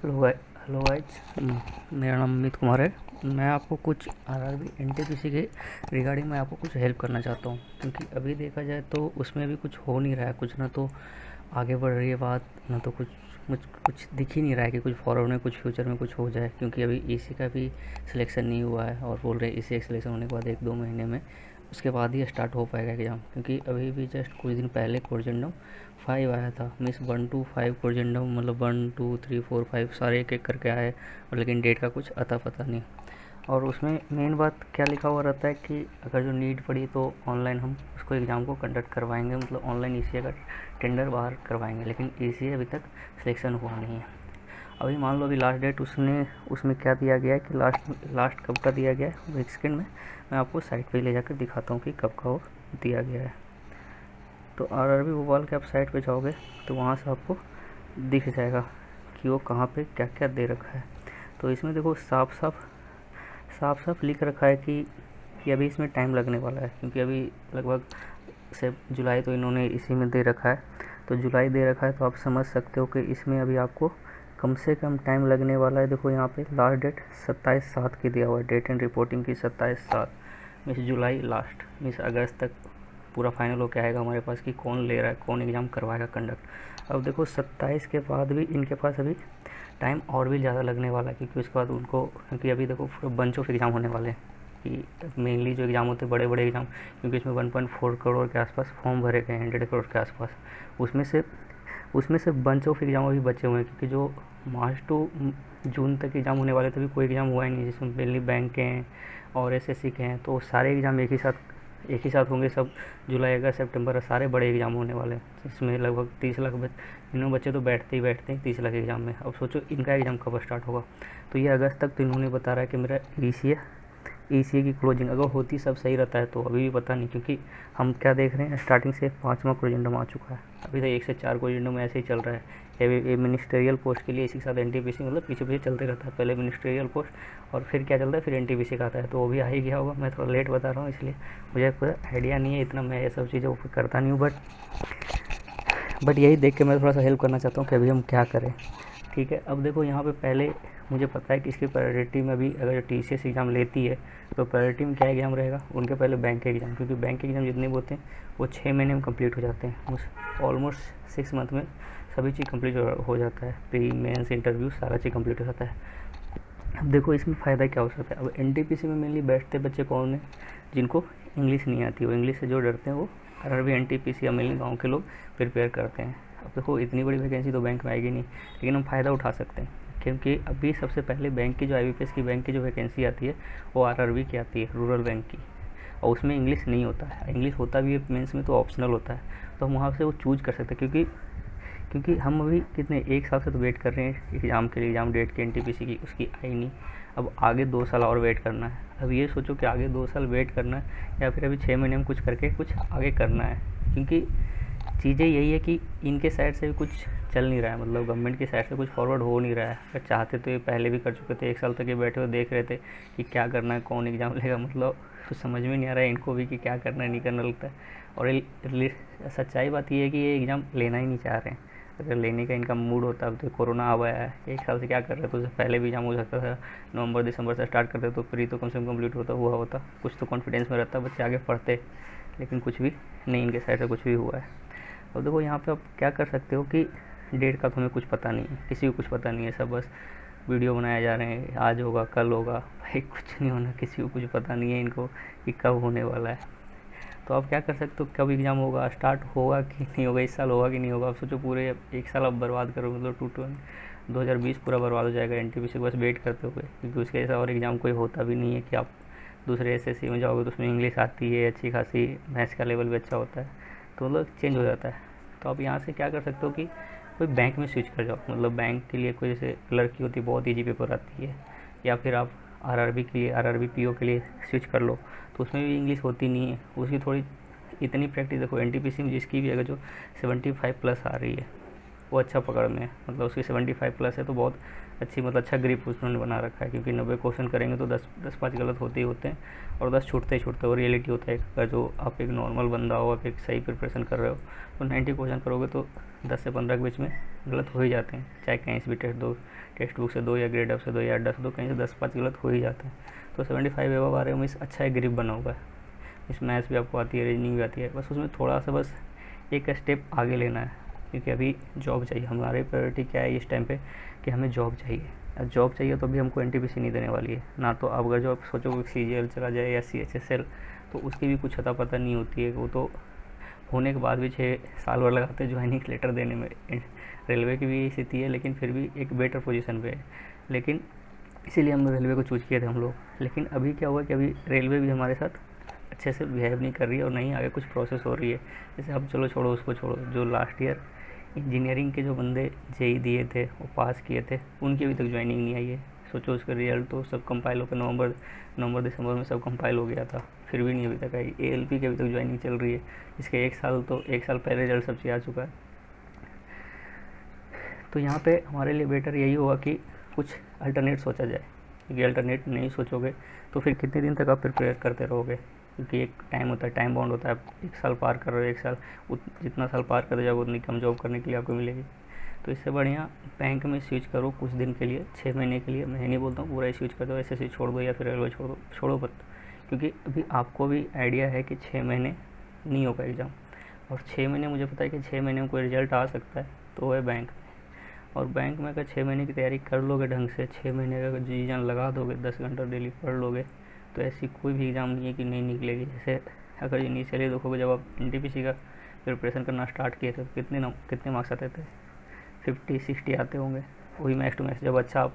Hello guys, मेरा नाम अमित कुमार है। मैं आपको कुछ आरआरबी एनटीपीसी के रिगार्डिंग मैं आपको कुछ हेल्प करना चाहता हूँ, क्योंकि अभी देखा जाए तो उसमें अभी कुछ हो नहीं रहा है। कुछ ना तो आगे बढ़ रही है बात, ना तो कुछ दिख ही नहीं रहा है कि कुछ फॉरवर्ड में कुछ फ्यूचर में कुछ हो जाए, क्योंकि अभी ईसी का भी सिलेक्शन नहीं हुआ है और बोल रहे ईसी का सिलेक्शन होने के बाद 1-2 महीने में उसके बाद ही स्टार्ट हो पाएगा एग्ज़ाम। क्योंकि अभी भी जस्ट कुछ दिन पहले कोर्जेंडम 5 आया था, मीन्स 1 to 5 कोर्जेंडम, मतलब 1 2 3 4 5 सारे एक एक करके आए, और लेकिन डेट का कुछ अता पता नहीं। और उसमें मेन बात क्या लिखा हुआ रहता है कि अगर जो नीड पड़ी तो ऑनलाइन हम उसको एग्ज़ाम को कंडक्ट करवाएंगे, मतलब ऑनलाइन ईसीए का टेंडर बाहर करवाएंगे। लेकिन ईसीए अभी तक सिलेक्शन हुआ नहीं है। अभी मान लो अभी लास्ट डेट उसमें क्या दिया गया है कि लास्ट कब का दिया गया है। एक सेकेंड में मैं आपको साइट पे ले जाकर दिखाता हूँ कि कब का वो दिया गया है। तो आरआरबी भोपाल के आप साइट पे जाओगे तो वहाँ से आपको दिख जाएगा कि वो कहाँ पे क्या क्या दे रखा है। तो इसमें देखो साफ साफ लिख रखा है कि अभी इसमें टाइम लगने वाला है, क्योंकि अभी लगभग से जुलाई तो इन्होंने इसी में दे रखा है। तो जुलाई दे रखा है तो आप समझ सकते हो कि इसमें अभी आपको कम से कम टाइम लगने वाला है। देखो यहाँ पे लास्ट डेट 27/7 की दिया हुआ है, डेट एंड रिपोर्टिंग की 27/7, मीन्स जुलाई लास्ट, मीन्स अगस्त तक पूरा फाइनल होकर आएगा हमारे पास कि कौन ले रहा है, कौन एग्ज़ाम करवाएगा कंडक्ट। अब देखो 27 के बाद भी इनके पास अभी टाइम और भी ज़्यादा लगने वाला है, क्योंकि उसके बाद उनको, क्योंकि अभी देखो बंच ऑफ एग्ज़ाम होने वाले हैं कि मेनली जो एग्ज़ाम होते हैं बड़े बड़े एग्ज़ाम, क्योंकि इसमें 1.4 करोड़ के आसपास फॉर्म भरे गए हैं, 1.5 करोड़ के आसपास। उसमें से बंच ऑफ एग्ज़ाम अभी बचे हुए हैं, क्योंकि जो मार्च टू जून तक एग्ज़ाम होने वाले थे अभी कोई एग्ज़ाम हुआ ही नहीं, जिसमें मेनली बैंक के हैं और एसएससी के हैं। तो सारे एग्ज़ाम एक ही साथ होंगे सब। जुलाई अगस्त सितंबर सारे बड़े एग्ज़ाम होने वाले हैं, जिसमें लगभग 30 लाख इन्होंने बच्चे तो बैठते हैं 30 लाख एग्ज़ाम में। अब सोचो इनका एग्ज़ाम कब स्टार्ट होगा। तो ये अगस्त तक तो इन्होंने बता रहा है कि मेरा ईसीए की क्लोजिंग अगर होती सब सही रहता है तो अभी भी पता नहीं, क्योंकि हम क्या देख रहे हैं स्टार्टिंग से 5वां कोरिजेंडम आ चुका है। अभी तो 1 से 4 कोरिजेंडम ऐसे ही चल रहा है। ये मिनिस्ट्रियल पोस्ट के लिए इसी के साथ एनटीपीसी, मतलब पीछे पीछे चलते रहता है। पहले मिनिस्ट्रियल पोस्ट और फिर क्या चलता है, फिर एनटीपीसी का आता है। तो वो भी आ ही गया होगा। मैं थोड़ा लेट बता रहा हूँ, इसलिए मुझे कोई आइडिया नहीं है इतना, मैं ये सब चीज़ें करता नहीं हूँ। बट यही देख के मैं थोड़ा सा हेल्प करना चाहता हूँ कि अभी हम क्या करें। ठीक है, अब देखो यहाँ पे पहले मुझे पता है कि इसकी प्रायोरिटी में भी अगर टीसीएस एग्ज़ाम लेती है तो प्रायोरिटी में क्या एग्ज़ाम रहेगा, उनके पहले बैंक के एग्ज़ाम, क्योंकि बैंक के एग्ज़ाम जितने भी होते हैं वो 6 महीने में कंप्लीट हो जाते हैं। उस ऑलमोस्ट 6 मंथ में सभी चीज़ कंप्लीट हो जाता है। प्री मेंस इंटरव्यू सारा चीज़ कंप्लीट हो जाता है। अब देखो इसमें फ़ायदा क्या हो सकता है। अब एनटीपीसी में मेनली बैठते बच्चे कौन हैं, जिनको इंग्लिश नहीं आती, वो इंग्लिश से जो डरते हैं वो आरआरबी एनटीपीसी या मेनली गाँव के लोग प्रिपेयर करते हैं। अब देखो इतनी बड़ी वैकेंसी तो बैंक में आएगी नहीं, लेकिन हम फ़ायदा उठा सकते हैं, क्योंकि अभी सबसे पहले बैंक की जो आईबीपीएस की बैंक की जो वैकेंसी आती है वो आरआरबी की आती है, रूरल बैंक की। और उसमें इंग्लिश नहीं होता है, इंग्लिश होता भी है मेंस में तो ऑप्शनल होता है। तो हम वहाँ से वो चूज़ कर सकते हैं, क्योंकि हम अभी कितने 1 साल से तो वेट कर रहे हैं एग्ज़ाम के लिए, एग्ज़ाम डेट की एनटीपीसी की, उसकी आई नहीं। अब आगे 2 साल और वेट करना है। अब ये सोचो कि आगे 2 साल वेट करना है या फिर अभी 6 महीने में कुछ करके कुछ आगे करना है। क्योंकि चीज़ें यही है कि इनके साइड से भी कुछ चल नहीं रहा है, मतलब गवर्नमेंट की साइड से कुछ फॉरवर्ड हो नहीं रहा है। अगर चाहते तो ये पहले भी कर चुके थे, 1 साल तक ये बैठे हुए देख रहे थे कि क्या करना है, कौन एग्ज़ाम लेगा, मतलब कुछ समझ में नहीं आ रहा है इनको भी कि क्या करना है नहीं करना लगता है। और सच्चाई बात ये है कि ये एग्ज़ाम लेना ही नहीं चाह रहे हैं। अगर लेने का इनका मूड होता है तो कोरोना आ गया है, 1 साल से क्या कर रहे थे, उससे पहले भी एग्ज़ाम हो सकता था। नवंबर दिसंबर से स्टार्ट करते तो प्री तो कम से कम कम्प्लीट होता, कुछ तो कॉन्फिडेंस में रहता, बच्चे आगे पढ़ते। लेकिन कुछ भी नहीं, इनके साइड से कुछ भी हुआ है। और देखो यहाँ पे आप क्या कर सकते हो कि डेट का तो हमें कुछ पता नहीं है, किसी को कुछ पता नहीं है, सब बस वीडियो बनाए जा रहे हैं, आज होगा कल होगा, भाई कुछ नहीं होना, किसी को कुछ पता नहीं है इनको कि कब होने वाला है। तो आप क्या कर सकते हो, कब एग्ज़ाम होगा, स्टार्ट होगा कि नहीं होगा, इस साल होगा कि नहीं होगा। आप सोचो पूरे 1 साल आप बर्बाद करो, मतलब 2020 पूरा बर्बाद हो जाएगा एनटीपीसी को बस वेट करते हुए, क्योंकि उसके जैसा और एग्ज़ाम कोई होता भी नहीं है कि आप दूसरे एसएससी में जाओगे तो उसमें इंग्लिश आती है अच्छी खासी, मैथ्स का लेवल भी अच्छा होता है, तो मतलब चेंज हो जाता है। तो आप यहाँ से क्या कर सकते हो कि कोई बैंक में स्विच कर जाओ, मतलब बैंक के लिए कोई जैसे क्लर्क की होती है, बहुत ईजी पेपर आती है, या फिर आप आरआरबी के लिए, आरआरबी पीओ के लिए स्विच कर लो। तो उसमें भी इंग्लिश होती नहीं है, उसकी थोड़ी इतनी प्रैक्टिस देखो एनटीपीसी में जिसकी भी अगर जो 75 प्लस आ रही है वो अच्छा पकड़ में है, मतलब उसकी 75+ है तो बहुत अच्छी, मतलब अच्छा ग्रिप उन्होंने बना रखा है, क्योंकि 90 क्वेश्चन करेंगे तो 10 5 गलत होते ही होते हैं और 10 छूटते ही छूटते हैं। और रियलिटी होता है अगर जो आप एक नॉर्मल बंदा हो, आप एक सही प्रिपरेशन कर रहे हो तो 90 क्वेश्चन करोगे तो 10 से 15 के बीच में गलत हो ही जाते हैं, चाहे कहीं से भी टेक्स्ट बुक से दो या ग्रेड अप से दो या अड्डा से दो, कहीं से 10 5 गलत हो ही जाते हैं। तो 75 एबव आ रहे हो, इस अच्छा एक ग्रिप बना हुआ है। इस मैथ्स भी आपको आती है, रीजनिंग भी आती है, बस उसमें थोड़ा सा बस एक स्टेप आगे लेना है, क्योंकि अभी जॉब चाहिए। हमारी प्रायोरिटी क्या है इस टाइम पे कि हमें जॉब चाहिए। अब जॉब चाहिए तो अभी हमको एनटीपीसी नहीं देने वाली है ना। तो अब अगर जो आप सोचोगे सीजीएल चला जाए या सीएचएसएल, तो उसकी भी कुछ अता पता नहीं होती है। वो तो होने के बाद भी 6 साल भर लगाते हैं ज्वाइनिंग लेटर देने में। रेलवे की भी यही स्थिति है, लेकिन फिर भी एक बेटर पोजीशन पे है। लेकिन इसीलिए हम रेलवे को चूज़ किए थे हम लोग। लेकिन अभी क्या हुआ कि अभी रेलवे भी हमारे साथ अच्छे से बिहेव नहीं कर रही है और नहीं आगे कुछ प्रोसेस हो रही है। जैसे अब चलो छोड़ो, उसको छोड़ो, जो लास्ट ईयर इंजीनियरिंग के जो बंदे जेई दिए थे, वो पास किए थे, उनकी अभी तक ज्वाइनिंग नहीं आई है। सोचो उसका रिजल्ट तो सब कंपाइल होकर नवंबर दिसंबर में सब कंपाइल हो गया था, फिर भी नहीं अभी तक आई। एएलपी की अभी तक ज्वाइनिंग चल रही है, इसके एक साल पहले रिजल्ट सब चीज़ आ चुका है। तो यहाँ पे हमारे लिए बेटर यही होगा कि कुछ अल्टरनेट सोचा जाए, क्योंकि अल्टरनेट नहीं सोचोगे तो फिर कितने दिन तक आप प्रिपेयर करते रहोगे, क्योंकि एक टाइम होता है, टाइम बाउंड होता है। आप 1 साल पार कर रहे हो, 1 साल जितना साल पार करते जाओगे उतनी कम जॉब करने के लिए आपको मिलेगी। तो इससे बढ़िया बैंक में स्विच करो कुछ दिन के लिए, 6 महीने के लिए। मैं नहीं बोलता हूँ पूरा ही स्विच कर दो, ऐसे छोड़ दो या फिर रेलवे छोड़ो मत, क्योंकि अभी आपको भी आइडिया है कि 6 महीने नहीं होगा एग्ज़ाम। और 6 महीने मुझे पता है कि 6 महीने में कोई रिजल्ट आ सकता है, तो है बैंक। और बैंक में अगर 6 महीने की तैयारी कर लोगे ढंग से, 6 महीने का अगर जी जान लगा दोगे, 10 घंटा डेली पढ़ लोगे, तो ऐसी कोई भी एग्ज़ाम नहीं है कि नहीं निकलेगी। जैसे अगर इनिशियली देखोगे, जब आप एनटीपीसी का प्रिपरेशन करना स्टार्ट किए थे तो कितने मार्क्स आते थे? 50 60 आते होंगे। वही मैक्स टू मैक्स जब अच्छा आप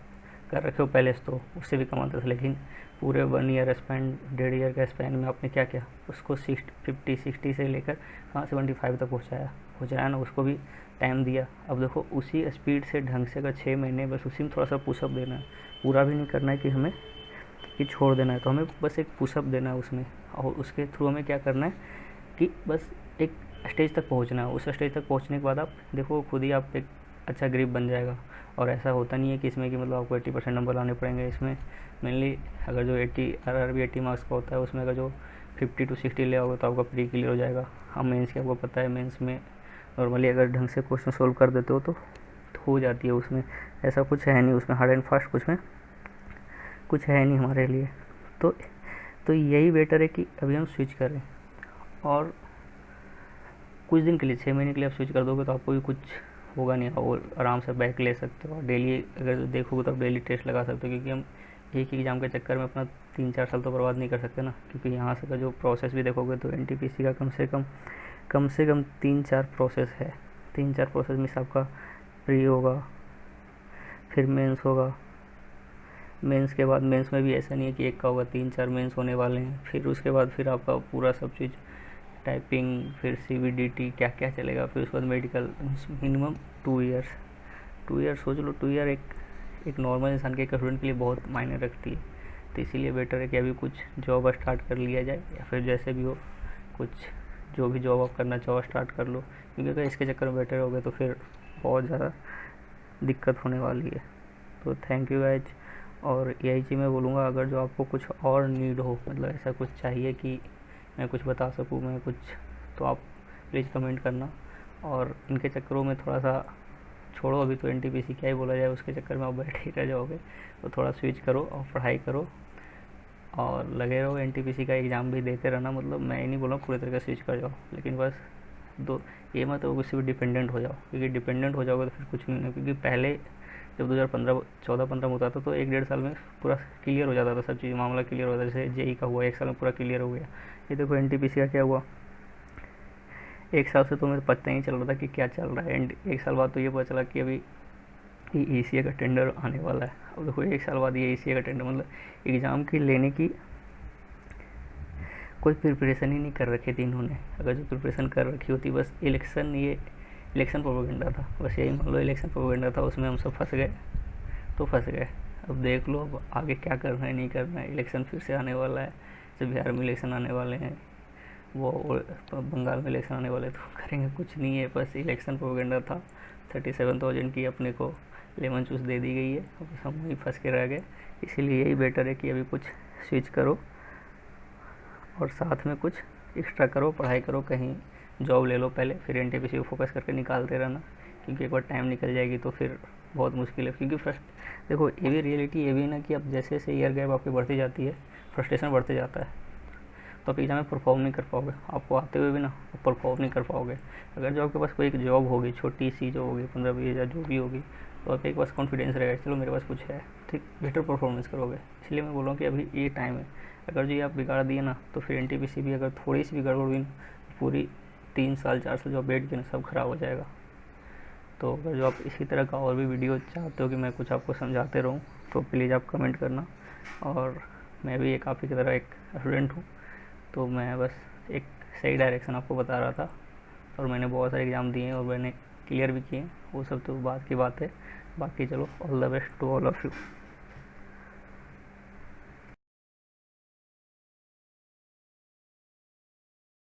कर रखे हो पहले से, तो उससे भी कम आता था। लेकिन पूरे 1 ईयर स्पैन, 1.5 ईयर का स्पैन में आपने क्या किया, उसको 50 60 से लेकर 75 तक पहुँचाया ना, उसको भी टाइम दिया। अब देखो उसी स्पीड से ढंग से अगर 6 महीने बस उसी में थोड़ा सा पुशअप देना है, पूरा भी नहीं करना है कि हमें कि छोड़ देना है, तो हमें बस एक पुशअप देना है उसमें। और उसके थ्रू हमें क्या करना है कि बस एक स्टेज तक पहुंचना है। उस स्टेज तक पहुंचने के बाद आप देखो खुद ही आप एक अच्छा ग्रिप बन जाएगा। और ऐसा होता नहीं है कि इसमें कि मतलब आपको 80% नंबर लाने पड़ेंगे। इसमें मेनली अगर जो 80 आरआरबी 80 मार्क्स का होता है, उसमें अगर जो 50 to 60 ले आओगे तो आपका प्री क्लियर हो जाएगा। अब मेंस की आपको पता है, मेंस में नॉर्मली अगर ढंग से क्वेश्चन सोल्व कर देते हो तो हो जाती है। उसमें ऐसा कुछ है नहीं, उसमें हार्ड एंड फास्ट कुछ है नहीं हमारे लिए। तो यही बेटर है कि अभी हम स्विच करें। और कुछ दिन के लिए, 6 महीने के लिए आप स्विच कर दोगे तो आपको भी कुछ होगा नहीं, और आराम से बैक ले सकते हो। डेली अगर देखोगे तो आप डेली टेस्ट लगा सकते हो, क्योंकि हम एक ही एग्ज़ाम के चक्कर में अपना 3 4 साल तो बर्बाद नहीं कर सकते ना। क्योंकि यहाँ से का जो प्रोसेस भी देखोगे तो एनटीपीसी का कम से कम 3 4 प्रोसेस है। 3 4 प्रोसेस में आपका प्री होगा, फिर मेंस होगा। मेंस के बाद, मेंस में भी ऐसा नहीं है कि एक का होगा, 3 4 मेंस होने वाले हैं। फिर उसके बाद फिर आपका पूरा सब चीज़ टाइपिंग, फिर सीवीडीटी क्या क्या चलेगा, फिर उसके बाद मेडिकल। मिनिमम 2 ईयर सोच लो। 2 ईयर एक नॉर्मल इंसान के, एक स्टूडेंट के लिए बहुत मायने रखती है। तो इसीलिए बेटर है कि अभी कुछ जॉब स्टार्ट कर लिया जाए, या फिर जैसे भी हो कुछ जो भी जॉब आप करना चाहो स्टार्ट कर लो। क्योंकि अगर इसके चक्कर में बैठे रहोगे तो फिर बहुत ज़्यादा दिक्कत होने वाली है। तो थैंक यू गाइज। और यही चीज़ मैं बोलूँगा, अगर जो आपको कुछ और नीड हो, मतलब ऐसा कुछ चाहिए कि मैं कुछ बता सकूँ, मैं कुछ, तो आप प्लीज़ कमेंट करना। और इनके चक्करों में थोड़ा सा छोड़ो, अभी तो एनटीपीसी क्या ही बोला जाए, उसके चक्कर में आप बैठे ही रह जाओगे। तो थोड़ा स्विच करो और पढ़ाई करो और लगे रहो। एनटीपीसी का एग्ज़ाम भी देते रहना, मतलब मैं ही नहीं बोल रहा हूँ पूरी तरह से स्विच कर जाओ, लेकिन बस ये मत हो किसी भी डिपेंडेंट हो जाओ, क्योंकि डिपेंडेंट हो जाओगे तो फिर कुछ नहीं है। क्योंकि पहले जब 2014-15 में होता था तो 1 डेढ़ साल में पूरा क्लियर हो जाता था, सब चीज़ मामला क्लियर हो जाता था। जैसे जेई का हुआ, 1 साल में पूरा क्लियर हो गया। ये देखो एनटीपीसी का क्या हुआ, 1 साल से तो मेरे पता ही नहीं चल रहा था कि क्या चल रहा है। एंड 1 साल बाद तो ये पता चला कि अभी ये ईसीए का टेंडर आने वाला है। अब देखो 1 साल बाद ये ईसीए का टेंडर, मतलब एग्ज़ाम की लेने की कोई प्रिपरेशन ही नहीं कर रखी थी इन्होंने। अगर जो प्रिपरेशन कर रखी होती, बस इलेक्शन प्रोपेगेंडा था, बस यही मान लो इलेक्शन प्रोपेगेंडा था, उसमें हम सब फंस गए। अब देख लो अब आगे क्या करना है नहीं करना है। इलेक्शन फिर से आने वाला है, जब बिहार में इलेक्शन आने वाले हैं, वो बंगाल में इलेक्शन आने वाले, तो करेंगे कुछ नहीं है, बस इलेक्शन प्रोपेगेंडा था 37,000 की अपने को लेमन जूस दे दी गई है, अब हम वहीं फंस के रह गए। इसीलिए यही बेटर है कि अभी कुछ स्विच करो और साथ में कुछ एक्स्ट्रा करो, पढ़ाई करो, कहीं जॉब ले लो पहले, फिर एनटीपीसी को फोकस करके निकालते रहना, क्योंकि एक बार टाइम निकल जाएगी तो फिर बहुत मुश्किल है। क्योंकि फर्स्ट देखो, ये भी रियलिटी ये भी ना कि अब जैसे जैसे ईयर गैप आपकी बढ़ती जाती है, फ्रस्ट्रेशन बढ़ते जाता है, तो आप एग्ज़ाम में परफॉर्म नहीं कर पाओगे। आपको आते हुए भी ना परफॉर्म नहीं कर पाओगे। अगर जो आपके पास कोई एक जॉब होगी, छोटी सी जो होगी, 15-20 हज़ार जो भी होगी, तो आपके पास कॉन्फिडेंस रहेगा, चलो मेरे पास कुछ है, ठीक, बेटर परफॉर्मेंस करोगे। इसलिए मैं बोल रहा हूँ कि अभी ये टाइम है। अगर जो ये आप बिगाड़ दिए ना, तो फिर एनटीपीसी भी अगर थोड़ी सी भी गड़बड़ हुई ना, पूरी 3 साल 4 साल जो आप वेट किए ना, सब खराब हो जाएगा। तो अगर जो आप इसी तरह का और भी वीडियो चाहते हो कि मैं कुछ आपको समझाते रहूँ, तो प्लीज़ आप कमेंट करना। और मैं भी एक आप ही की तरह एक स्टूडेंट हूँ, तो मैं बस एक सही डायरेक्शन आपको बता रहा था। और मैंने बहुत सारे एग्ज़ाम दिए हैं और मैंने क्लियर भी किए हैं, वो सब तो बात की बात है। बाकी चलो, all the best to all of you.